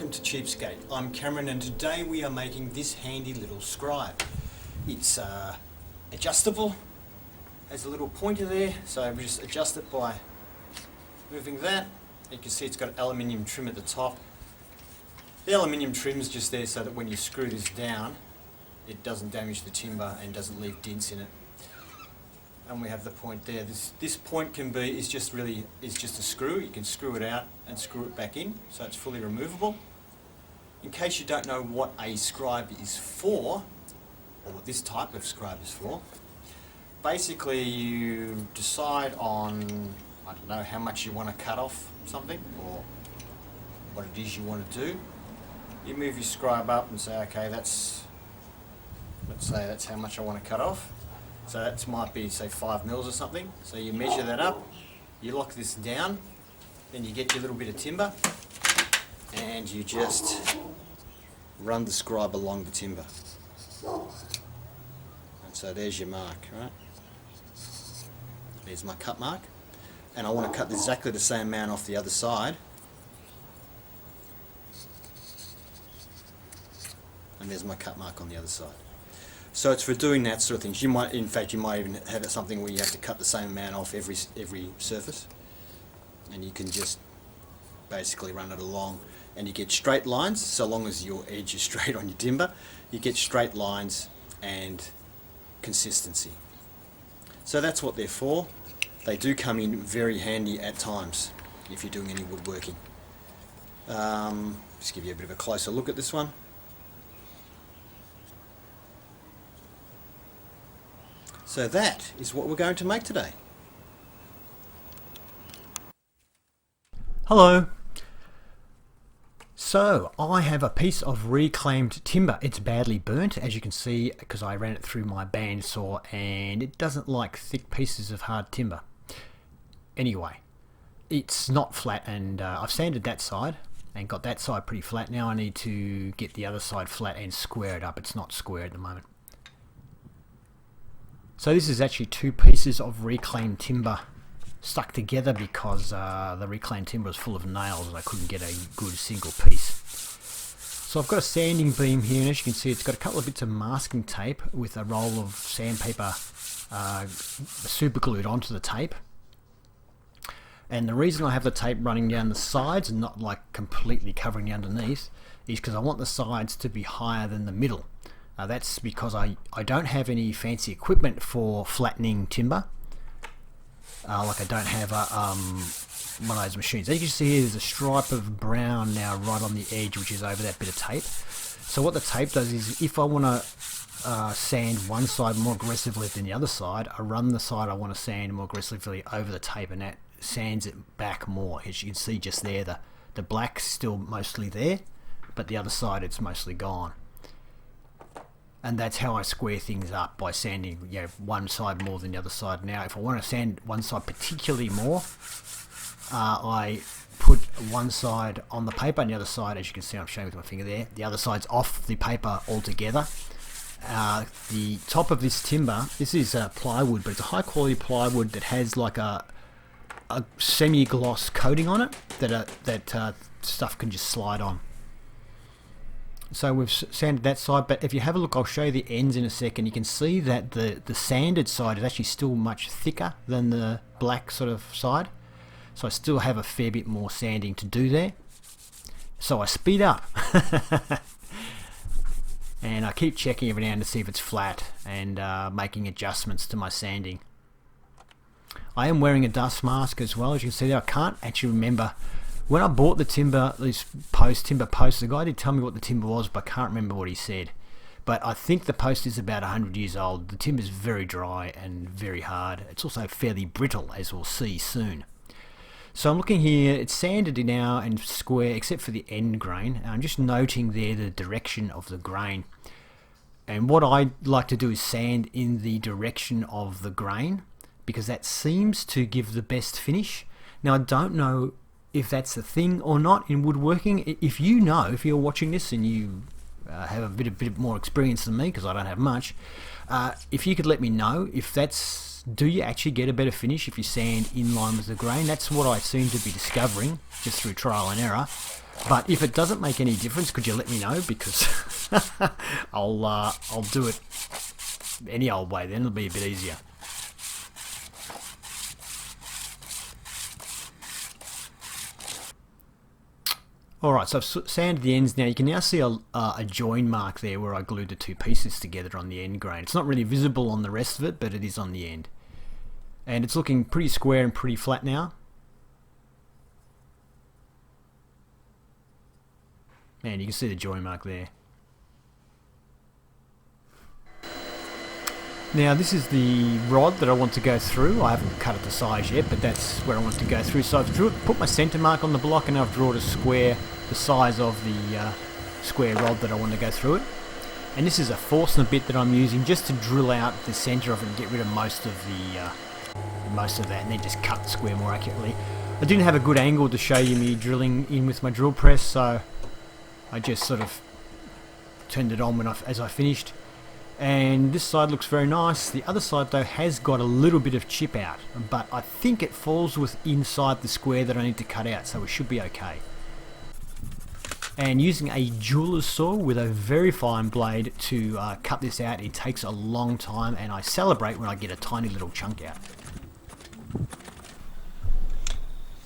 welcome to Cheapskate. I'm Cameron and today we are making this handy little scribe. It's adjustable, has a little pointer there, so we just adjust it by moving that. You can see it's got aluminium trim at the top. The aluminium trim is just there so that when you screw this down it doesn't damage the timber and doesn't leave dents in it. And we have the point there. This point is just a screw. You can screw it out and screw it back in, so it's fully removable. In case you don't know what a scribe is for, or what this type of scribe is for, basically you decide on, I don't know, how much you want to cut off something or what it is you want to do. You move your scribe up and say, okay, let's say that's how much I want to cut off. So that might be, say, 5 mils or something. So you measure that up, you lock this down, then you get your little bit of timber, and you just run the scribe along the timber. And so there's your mark, right? There's my cut mark. And I want to cut exactly the same amount off the other side. And there's my cut mark on the other side. So it's for doing that sort of things. You might even have it something where you have to cut the same amount off every surface, and you can just basically run it along, and you get straight lines. So long as your edge is straight on your timber, you get straight lines and consistency. So that's what they're for. They do come in very handy at times if you're doing any woodworking. Just give you a bit of a closer look at this one. So that is what we're going to make today. Hello. So I have a piece of reclaimed timber. It's badly burnt, as you can see, because I ran it through my bandsaw and it doesn't like thick pieces of hard timber. Anyway, it's not flat, and I've sanded that side and got that side pretty flat. Now I need to get the other side flat and square it up. It's not square at the moment. So this is actually 2 pieces of reclaimed timber stuck together because the reclaimed timber was full of nails and I couldn't get a good single piece. So I've got a sanding beam here, and as you can see it's got a couple of bits of masking tape with a roll of sandpaper super glued onto the tape. And the reason I have the tape running down the sides and not like completely covering the underneath is because I want the sides to be higher than the middle. That's because I don't have any fancy equipment for flattening timber. Like I don't have one of those machines. As you can see here, there's a stripe of brown now right on the edge, which is over that bit of tape. So what the tape does is, if I want to sand one side more aggressively than the other side, I run the side I want to sand more aggressively over the tape, and that sands it back more. As you can see just there, the black's still mostly there, but the other side it's mostly gone. And that's how I square things up, by sanding one side more than the other side. Now if I want to sand one side particularly more, I put one side on the paper and the other side, as you can see I'm showing with my finger there, the other side's off the paper altogether. The top of this timber, this is plywood, but it's a high quality plywood that has like a semi-gloss coating on it that stuff can just slide on. So we've sanded that side, but if you have a look, I'll show you the ends in a second. You can see that the sanded side is actually still much thicker than the black sort of side. So I still have a fair bit more sanding to do there. So I speed up. And I keep checking every now and then to see if it's flat and making adjustments to my sanding. I am wearing a dust mask as well. As you can see there, I can't actually remember. When I bought the timber, these timber posts, the guy did tell me what the timber was, but I can't remember what he said. But I think the post is about 100 years old. The timber is very dry and very hard. It's also fairly brittle, as we'll see soon. So I'm looking here, it's sanded now and square except for the end grain. I'm just noting there the direction of the grain. And what I like to do is sand in the direction of the grain, because that seems to give the best finish. Now I don't know if that's a thing or not in woodworking. If you know, if you're watching this and you have a bit more experience than me, because I don't have much, if you could let me know if that's, do you actually get a better finish if you sand in line with the grain? That's what I seem to be discovering just through trial and error. But if it doesn't make any difference, could you let me know? Because I'll do it any old way, then it'll be a bit easier. Alright, so I've sanded the ends now. You can now see a join mark there where I glued the two pieces together on the end grain. It's not really visible on the rest of it, but it is on the end. And it's looking pretty square and pretty flat now. And you can see the join mark there. Now this is the rod that I want to go through. I haven't cut it to size yet, but that's where I want to go through. So I've put my centre mark on the block, and I've drawn a square the size of the square rod that I want to go through it. And this is a Forstner bit that I'm using just to drill out the centre of it and get rid of most of that, and then just cut the square more accurately. I didn't have a good angle to show you me drilling in with my drill press, so I just sort of turned it on as I finished. And this side looks very nice. The other side though has got a little bit of chip out, but I think it falls inside the square that I need to cut out, so it should be okay. And using a jeweler's saw with a very fine blade to cut this out, it takes a long time, and I celebrate when I get a tiny little chunk out.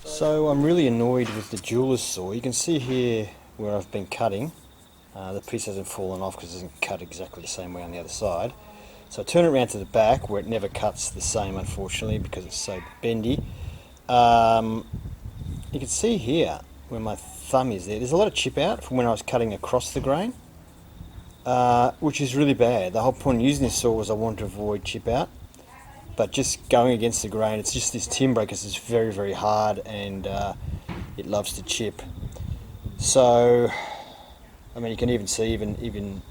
So I'm really annoyed with the jeweler's saw. You can see here where I've been cutting. The piece hasn't fallen off because it doesn't cut exactly the same way on the other side. So I turn it around to the back where it never cuts the same, unfortunately, because it's so bendy. You can see here where my thumb is there's a lot of chip out from when I was cutting across the grain, which is really bad. The whole point of using this saw was I wanted to avoid chip out, but just going against the grain, it's just this timber because it's very, very hard, and it loves to chip. So I mean, you can even see even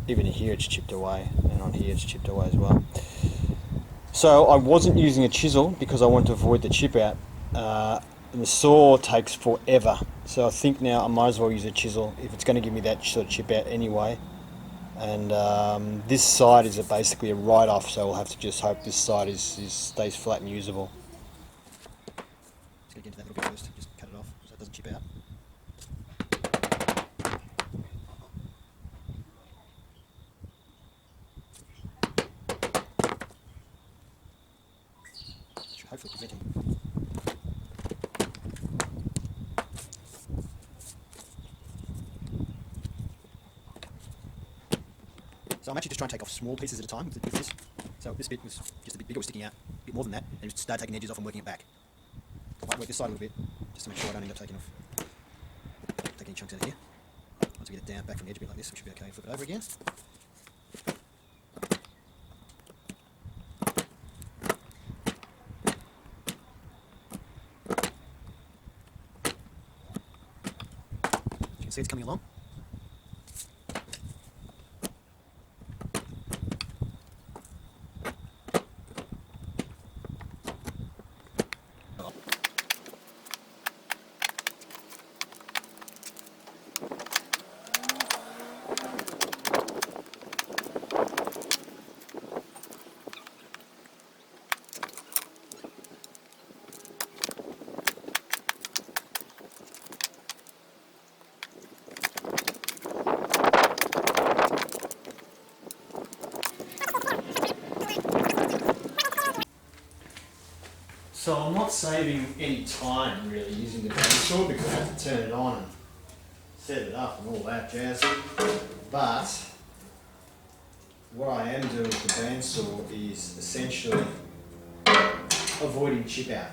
here it's chipped away, and on here it's chipped away as well. So I wasn't using a chisel because I wanted to avoid the chip out, and the saw takes forever. So I think now I might as well use a chisel if it's going to give me that sort of chip out anyway. And this side is basically a write-off, so we'll have to just hope this side stays flat and usable. Just going to get into that little bit first, just cut it off so it doesn't chip out. Should hopefully prevent him. So I'm actually just trying to take off small pieces at a time with this. So this bit was just a bit bigger, was sticking out a bit more than that, and just start taking the edges off and working it back. I might work this side a little bit, just to make sure I don't end up taking any chunks out of here. Once we get it down back from the edge a bit like this, we should be okay. Flip it over again. You can see it's coming along. So I'm not saving any time really using the bandsaw because I have to turn it on and set it up and all that jazz. But what I am doing with the bandsaw is essentially avoiding chip out.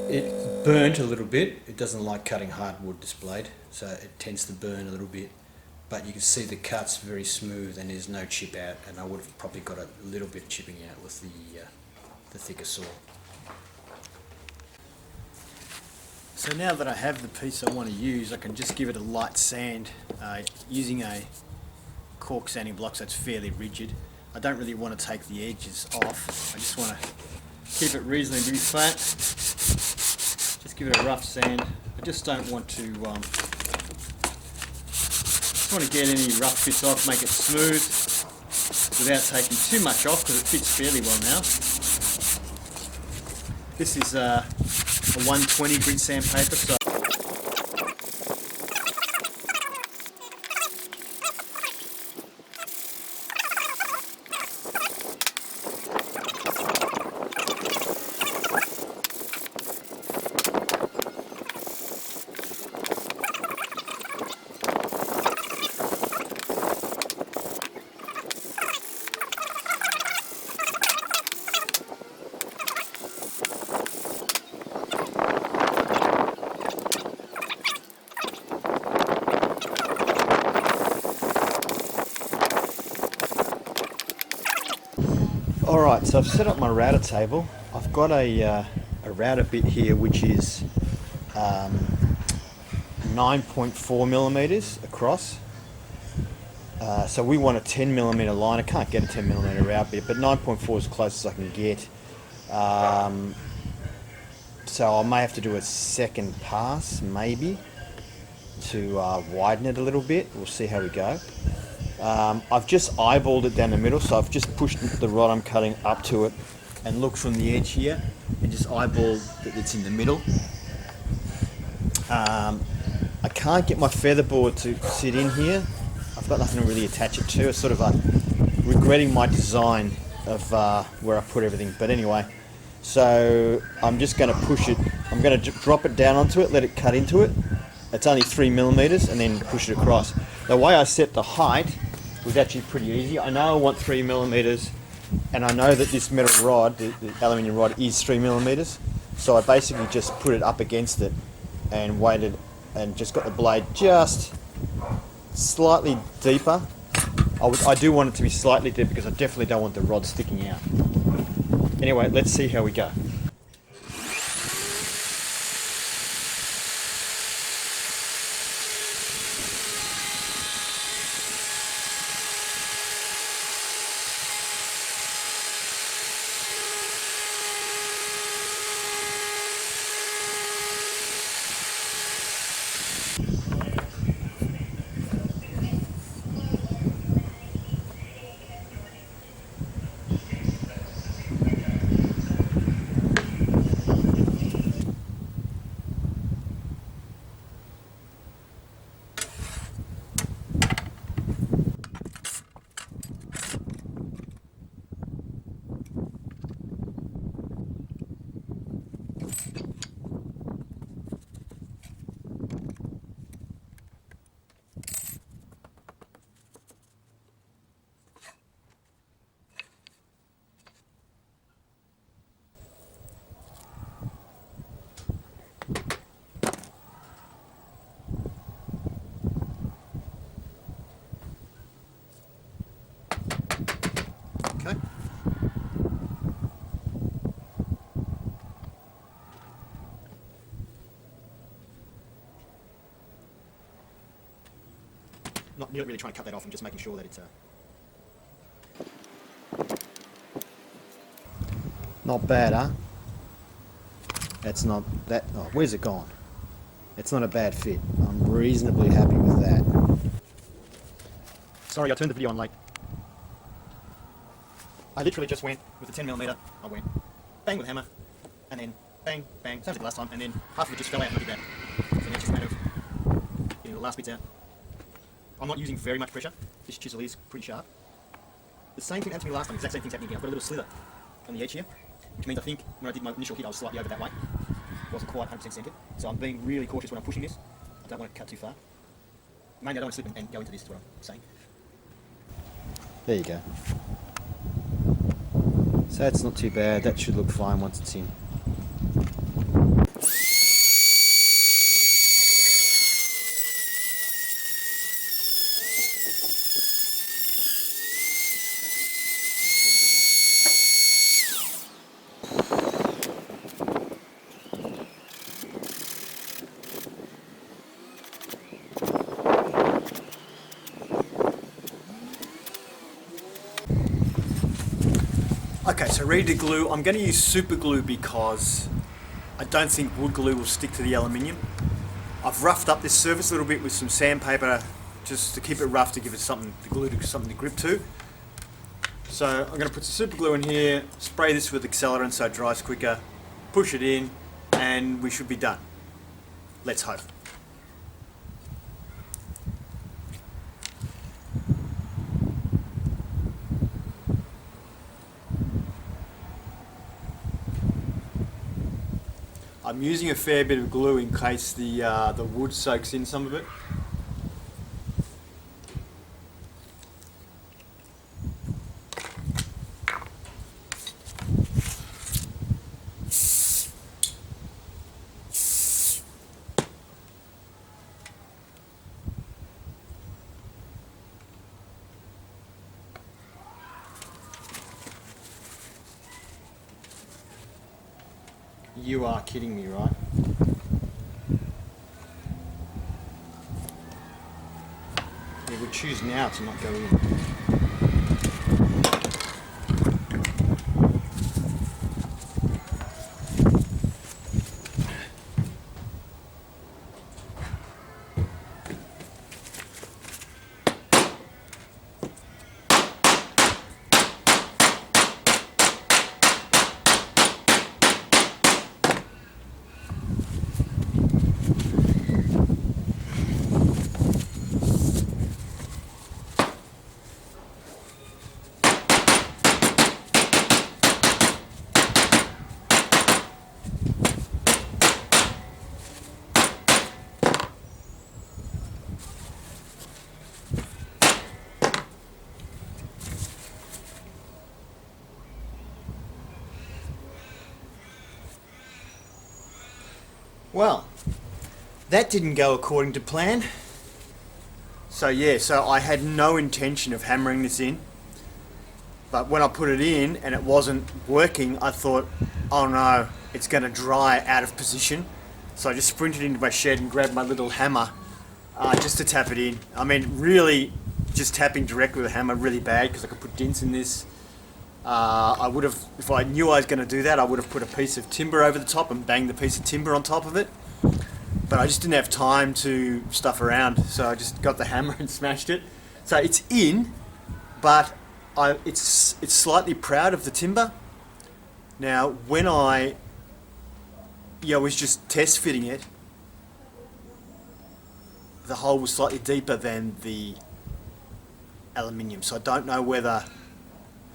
It burnt a little bit. It doesn't like cutting hardwood, this blade, so it tends to burn a little bit. But you can see the cut's very smooth and there's no chip out, and I would have probably got a little bit chipping out with the thicker saw. So now that I have the piece I want to use, I can just give it a light sand using a cork sanding block, so it's fairly rigid. I don't really want to take the edges off. I just want to keep it reasonably flat. Just give it a rough sand. I just don't want to. Just want to get any rough bits off, make it smooth without taking too much off because it fits fairly well now. This is a 120 grit sandpaper, so. Alright, so I've set up my router table. I've got a router bit here which is 9.4 millimeters across. So we want a 10 millimeter line. I can't get a 10 millimeter route bit, but 9.4 is as close as I can get. So I may have to do a second pass, maybe, to widen it a little bit. We'll see how we go. I've just eyeballed it down the middle, so I've just pushed the rod I'm cutting up to it and looked from the edge here and just eyeballed that it's in the middle. I can't get my featherboard to sit in here. I've got nothing to really attach it to. It's sort of regretting my design of where I put everything. But anyway, so I'm just going to push it. I'm going to drop it down onto it, let it cut into it. It's only 3 millimeters, and then push it across. The way I set the height was actually pretty easy. I know I want 3 millimeters, and I know that this metal rod, the aluminium rod, is 3 millimeters. So I basically just put it up against it and waited, and just got the blade just slightly deeper. I do want it to be slightly deeper because I definitely don't want the rod sticking out. Anyway, let's see how we go. Okay. Not really trying to cut that off. I'm just making sure that it's not bad, huh? That's not that. Oh, where's it gone? It's not a bad fit. I'm reasonably happy with that. Sorry, I turned the video on late. I literally just went with the 10 millimeter. I went bang with a hammer, and then bang, bang, same as the last time, and then half of it just fell out and I did that. So now it's just a matter of getting the last bits out. I'm not using very much pressure. This chisel is pretty sharp. The same thing happened to me last time. The exact same thing's happening here. I've got a little slither on the edge here, which means I think when I did my initial hit I was slightly over that way. Wasn't quite 100% centered. So I'm being really cautious when I'm pushing this. I don't want it to cut too far. Mainly I don't want to slip and go into this is what I'm saying. There you go. So that's not too bad. That should look fine once it's in. Okay, so ready to glue. I'm going to use super glue because I don't think wood glue will stick to the aluminium. I've roughed up this surface a little bit with some sandpaper just to keep it rough, to give it something, the glue to something to grip to. So I'm going to put some super glue in here, spray this with accelerant so it dries quicker, push it in, and we should be done. Let's hope. I'm using a fair bit of glue in case the wood soaks in some of it. You are kidding me, right? Yeah, we'll choose now to not go in. Well, that didn't go according to plan. So yeah, so I had no intention of hammering this in. But when I put it in and it wasn't working, I thought, oh no, it's going to dry out of position. So I just sprinted into my shed and grabbed my little hammer just to tap it in. I mean, really just tapping directly with a hammer, really bad, because I could put dents in this. I would have, if I knew I was going to do that, I would have put a piece of timber over the top and banged the piece of timber on top of it. But I just didn't have time to stuff around, so I just got the hammer and smashed it. So it's in, but it's slightly proud of the timber. Now, when I was just test fitting it, the hole was slightly deeper than the aluminium, so I don't know whether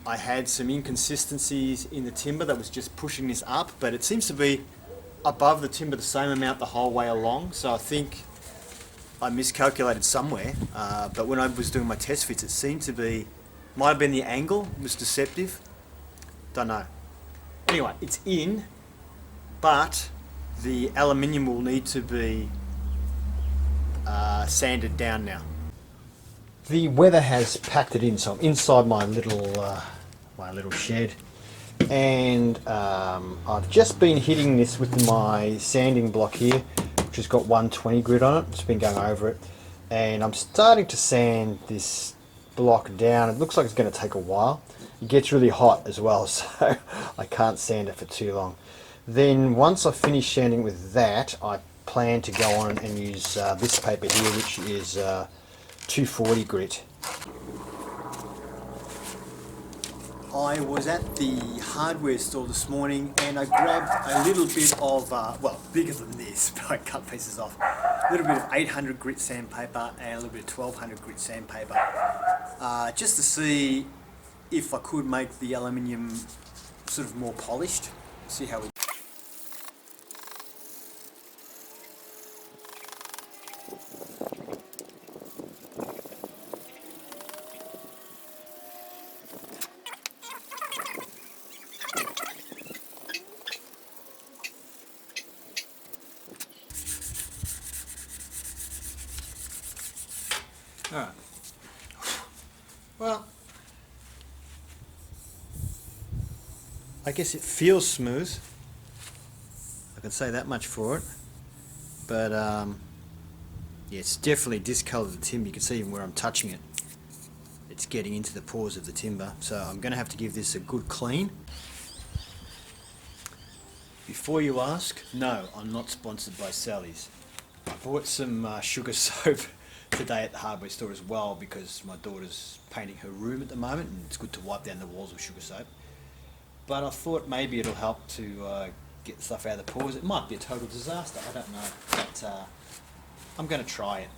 I had some inconsistencies in the timber that was just pushing this up, but it seems to be above the timber the same amount the whole way along, so I think I miscalculated somewhere, but when I was doing my test fits it seemed to be, might have been the angle was deceptive, don't know. Anyway, it's in, but the aluminium will need to be sanded down now. The weather has packed it in, so I'm inside my little shed, and I've just been hitting this with my sanding block here, which has got 120 grit on it. It's been going over it, and I'm starting to sand this block down. It looks like it's going to take a while. It gets really hot as well, so I can't sand it for too long. Then once I finish sanding with that, I plan to go on and use this paper here, which is 240 grit. I was at the hardware store this morning and I grabbed a little bit of, well, bigger than this, but I cut pieces off. A little bit of 800 grit sandpaper and a little bit of 1200 grit sandpaper, just to see if I could make the aluminium sort of more polished. See how we. Alright. Well, I guess it feels smooth. I can say that much for it. But yeah, it's definitely discoloured the timber. You can see even where I'm touching it. it's getting into the pores of the timber. So I'm going to have to give this a good clean. Before you ask, no, I'm not sponsored by Sally's. I bought some sugar soap today at the hardware store as well because my daughter's painting her room at the moment and it's good to wipe down the walls with sugar soap. But I thought maybe it'll help to get stuff out of the pores. It might be a total disaster, I don't know, but I'm going to try it.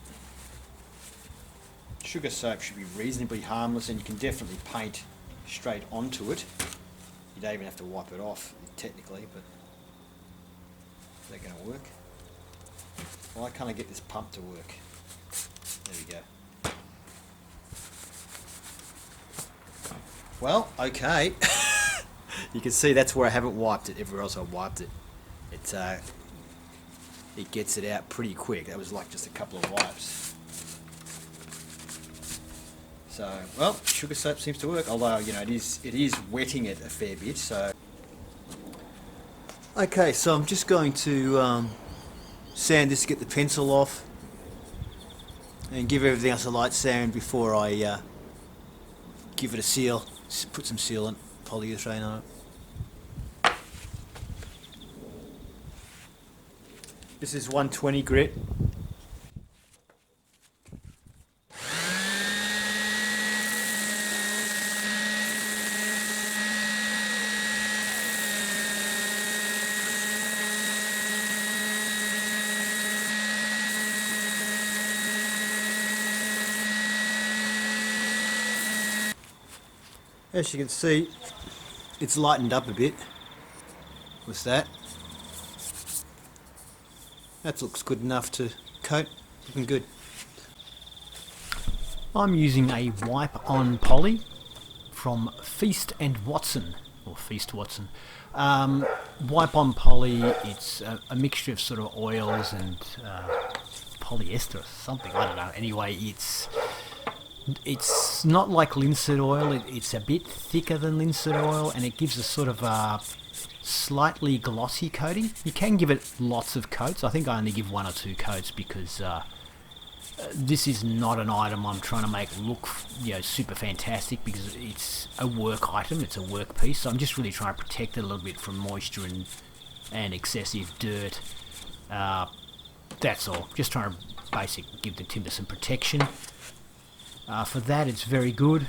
Sugar soap should be reasonably harmless and you can definitely paint straight onto it. You don't even have to wipe it off technically, but is that going to work? Well, I can't get this pump to work. There we go. Well, okay. You can see that's where I haven't wiped it. Everywhere else I wiped it. It gets it out pretty quick. That was like just a couple of wipes. So, well, sugar soap seems to work. Although, you know, it is wetting it a fair bit. So, okay, so I'm just going to sand this to get the pencil off, and give everything else a light sand before I give it a seal. Just put some sealant, polyurethane on it. This is 120 grit. As you can see, it's lightened up a bit with that. That looks good enough to coat, looking good. I'm using a wipe on poly from Feast and Watson, or Feast Watson. Wipe on poly, it's a mixture of sort of oils and polyester or something, I don't know. Anyway, it's not like linseed oil, it's a bit thicker than linseed oil and it gives a sort of a slightly glossy coating. You can give it lots of coats. I think I only give 1 or 2 coats because this is not an item I'm trying to make look, you know, super fantastic because it's a work item, it's a work piece. So I'm just really trying to protect it a little bit from moisture and excessive dirt. That's all. Just trying to give the timber some protection. For that it's very good,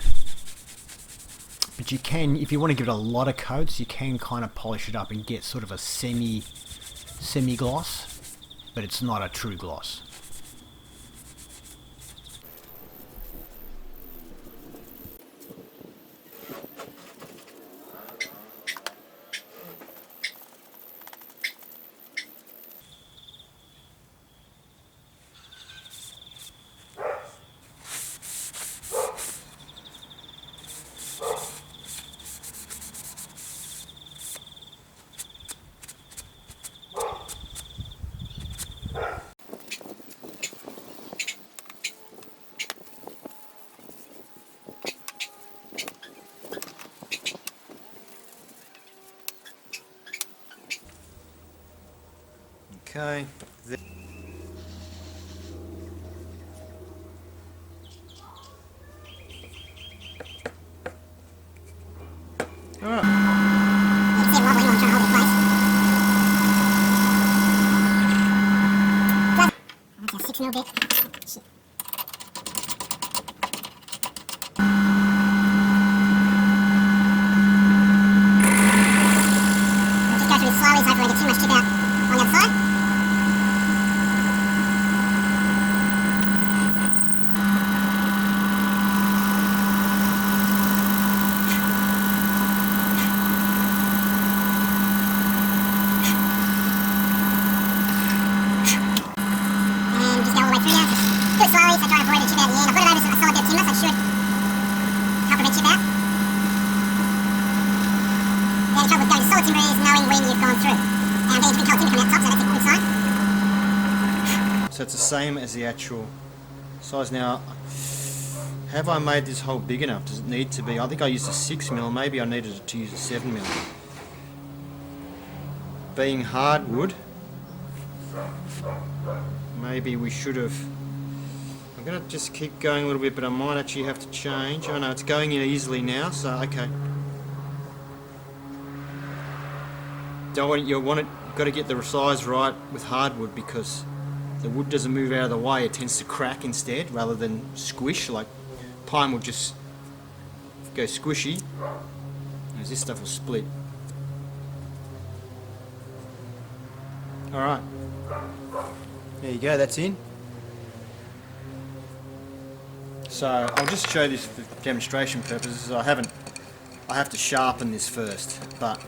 but you can, if you want to give it a lot of coats, you can kind of polish it up and get sort of a semi-gloss, but it's not a true gloss. Okay. So it's the same as the actual size. Now, have I made this hole big enough? Does it need to be? I think I used a 6mm, maybe I needed to use a 7mm. Being hardwood, maybe we should have... I'm going to just keep going a little bit, but I might actually have to change. Oh no, it's going in easily now, so okay. You've got to get the size right with hardwood because the wood doesn't move out of the way. It tends to crack instead rather than squish. Like pine will just go squishy, whereas this stuff will split. Alright, there you go, that's in. So I'll just show this for demonstration purposes. I have to sharpen this first, but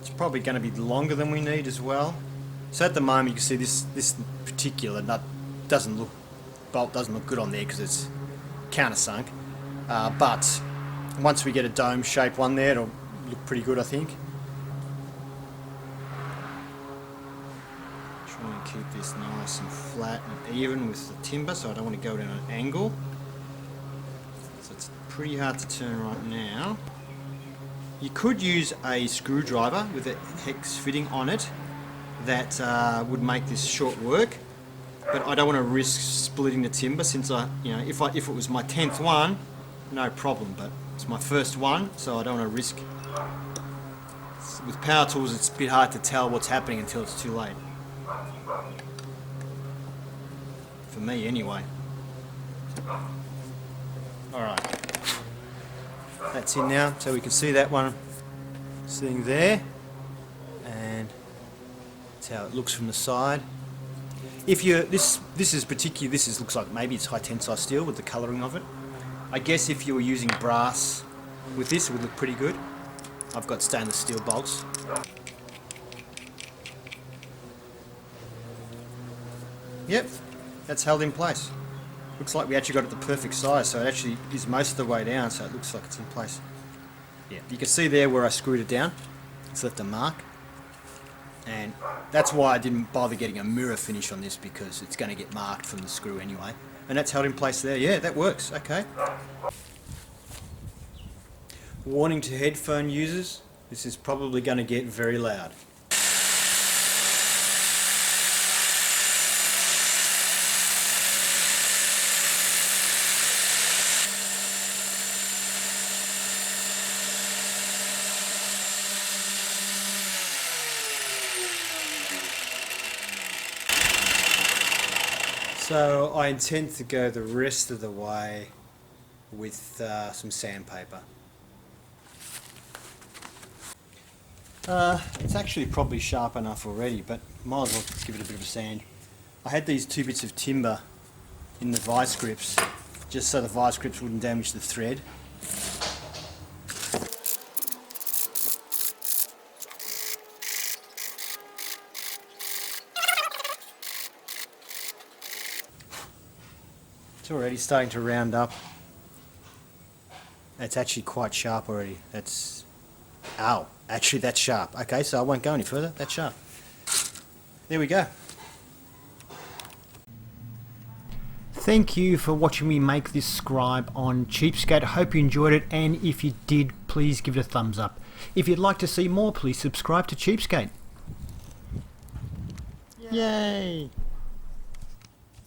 it's probably going to be longer than we need as well. So at the moment you can see this particular bolt doesn't look good on there because it's countersunk. But once we get a dome shape one there, it'll look pretty good, I think. Try and keep this nice and flat and even with the timber, so I don't want to go at an angle. So it's pretty hard to turn right now. You could use a screwdriver with a hex fitting on it that would make this short work, but I don't want to risk splitting the timber since if it was my 10th one, no problem, but it's my first one, so I don't want to risk. With power tools, it's a bit hard to tell what's happening until it's too late. For me, anyway. Alright. That's in now, so we can see that one sitting there. And that's how it looks from the side. If you this looks like maybe it's high tensile steel with the colouring of it. I guess if you were using brass with this, it would look pretty good. I've got stainless steel bolts. Yep, that's held in place. Looks like we actually got it the perfect size, so it actually is most of the way down, so it looks like it's in place. Yeah, you can see there where I screwed it down. It's left a mark. And that's why I didn't bother getting a mirror finish on this, because it's going to get marked from the screw anyway. And that's held in place there. Yeah, that works. Okay. Warning to headphone users, this is probably going to get very loud. So I intend to go the rest of the way with some sandpaper. It's actually probably sharp enough already, but might as well give it a bit of a sand. I had these 2 bits of timber in the vice grips, just so the vice grips wouldn't damage the thread. It's already starting to round up. It's actually quite sharp already. That's... Ow. Actually, that's sharp. Okay, so I won't go any further. That's sharp. There we go. Thank you for watching me make this scribe on Cheapskate. I hope you enjoyed it, and if you did, please give it a thumbs up. If you'd like to see more, please subscribe to Cheapskate. Yay!